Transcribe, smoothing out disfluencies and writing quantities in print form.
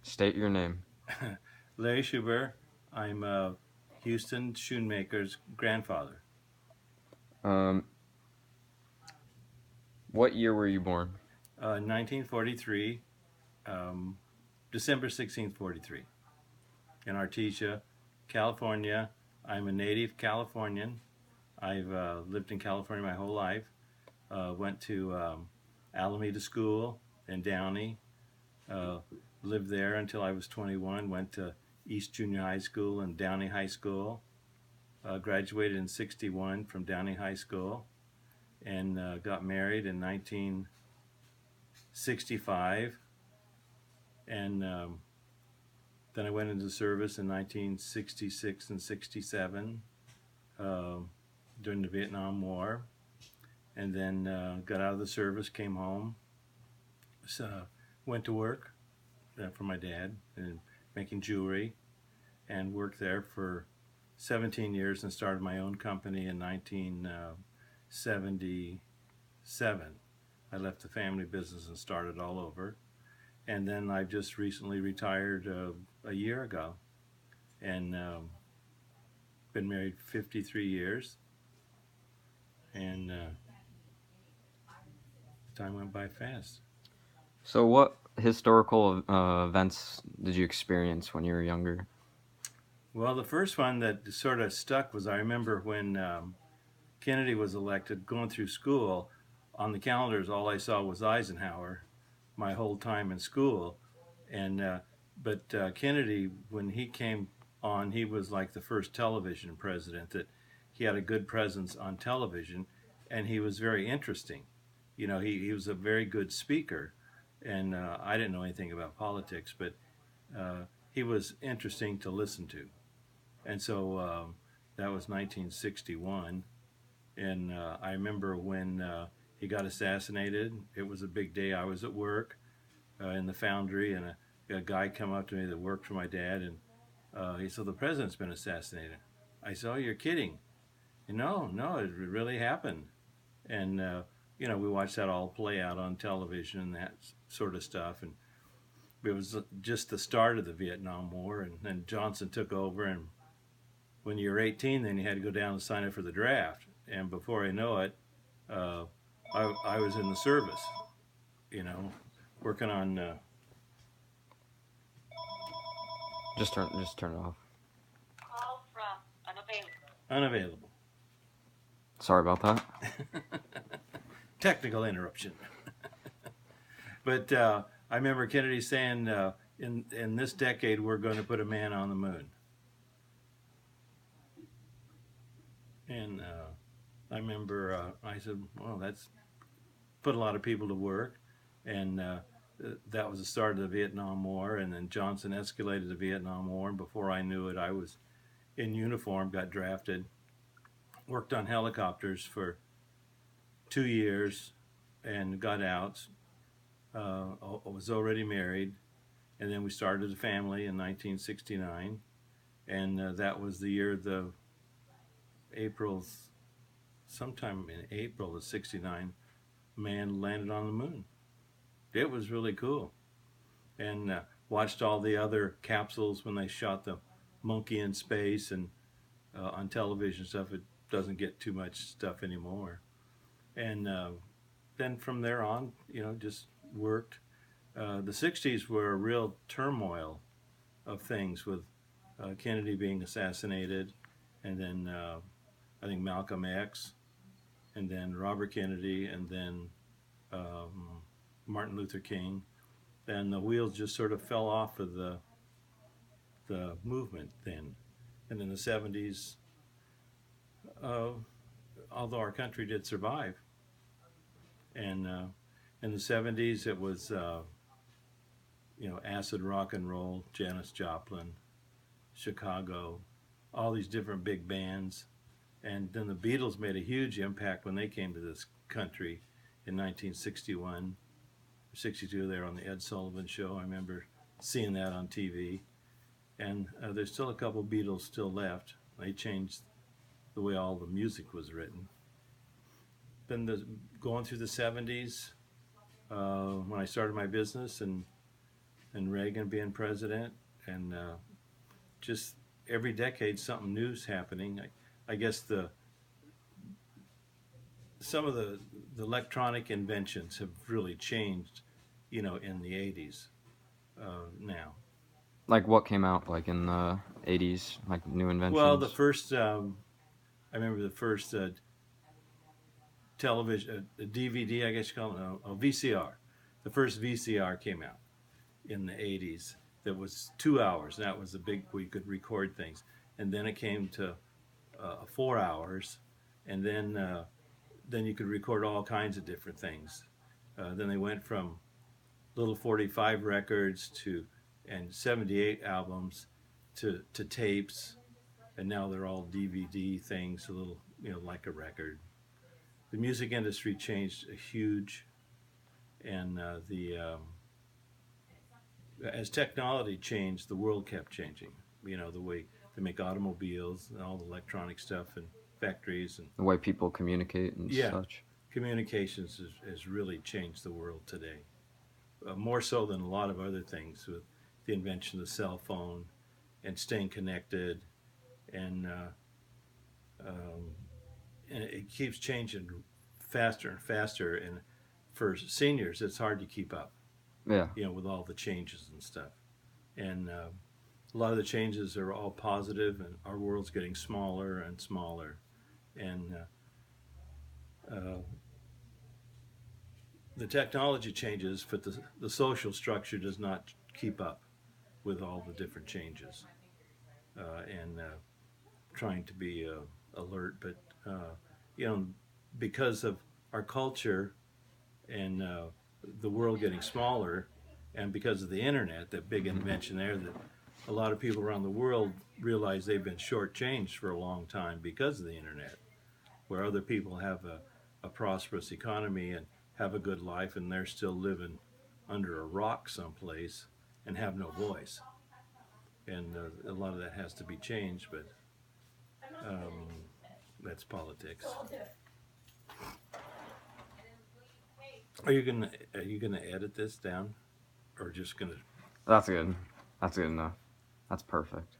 State your name. Larry Schubert. I'm Houston Schoonmaker's grandfather. Um, what year were you born? 1943, um, December 16th, 43, in Artesia, California. I'm a native Californian. I've lived in California my whole life. Went to Alameda School in Downey. Uh, Lived there until I was 21. Went to East Junior High School and Downey High School. Graduated in 61 from Downey High School and got married in 1965. And then I went into service in 1966 and 67 uh, during the Vietnam War. And then got out of the service, came home, so, went to work for my dad and making jewelry, and worked there for 17 years and started my own company in 1977. I left the family business and started all over. And then I just recently retired a year ago and been married 53 years. And time went by fast. So, what historical events did you experience when you were younger? Well, the first one that sort of stuck was I remember when Kennedy was elected, going through school, on the calendars, all I saw was Eisenhower my whole time in school. And but Kennedy, when he came on, he was like the first television president. That he had a good presence on television, and he was very interesting. He was a very good speaker, and I didn't know anything about politics, but he was interesting to listen to. And so that was 1961. And I remember when he got assassinated. It was a big day. I was at work in the foundry, and a guy come up to me that worked for my dad, and he said, "The president's been assassinated." I said, "Oh, you're kidding." No, no, it really happened. And we watched that all play out on television and that sort of stuff. And it was just the start of the Vietnam War, and then Johnson took over. And when you were 18, then you had to go down and sign up for the draft. And before I know it, uh, I was in the service, you know, working on Just turn it off. call from unavailable. Sorry about that. Technical interruption. But I remember Kennedy saying, in this decade, we're going to put a man on the moon. And I remember I said, well, that's put a lot of people to work. And that was the start of the Vietnam War. And then Johnson escalated the Vietnam War. And before I knew it, I was in uniform, got drafted, worked on helicopters for 2 years, and got out. I was already married. And then we started a family in 1969. And that was the year April, sometime in April of '69, man landed on the moon. It was really cool. And watched all the other capsules when they shot the monkey in space, and on television stuff. It doesn't get too much stuff anymore. And then from there on, just worked. The '60s were a real turmoil of things with Kennedy being assassinated, and then I think Malcolm X, and then Robert Kennedy, and then Martin Luther King. And the wheels just sort of fell off of the movement then. And in the '70s, uh, although our country did survive, and in the '70s it was acid rock and roll, Janis Joplin, Chicago, all these different big bands. And then the Beatles made a huge impact when they came to this country in 1961 or 62. They were on the Ed Sullivan Show. I remember seeing that on TV. And there's still a couple Beatles still left. They changed the way all the music was written. Then going through the '70s, when I started my business, and and Reagan being president, and just every decade something new's happening. I guess the some of the electronic inventions have really changed, in the '80s now. Like what came out like in the 80s, like new Well, the inventions? first I remember the first television DVD, I guess you call it a VCR. The first VCR came out in the '80s. That was 2 hours. That was the big we could record things, and then it came to 4 hours, and then you could record all kinds of different things. Then they went from little 45 records to and 78 albums to tapes, and now they're all DVD things, a little like a record. The music industry changed a huge, and the as technology changed, the world kept changing. The way they make automobiles and all the electronic stuff and factories and The way people communicate and yeah, such. communications has really changed the world today. More so than a lot of other things with the invention of the cell phone and staying connected, and um, and it keeps changing faster and faster. And for seniors, it's hard to keep up, Yeah. with all the changes and stuff. And a lot of the changes are all positive, and our world's getting smaller and smaller. And the technology changes, but the social structure does not keep up with all the different changes. And trying to be alert, but you know, because of our culture and the world getting smaller, and because of the internet, that big invention there, that a lot of people around the world realize they've been shortchanged for a long time because of the internet, where other people have a prosperous economy and have a good life, and they're still living under a rock someplace and have no voice. And a lot of that has to be changed, but um, that's politics. Are you gonna edit this down, or just gonna? That's good. That's good enough. That's perfect.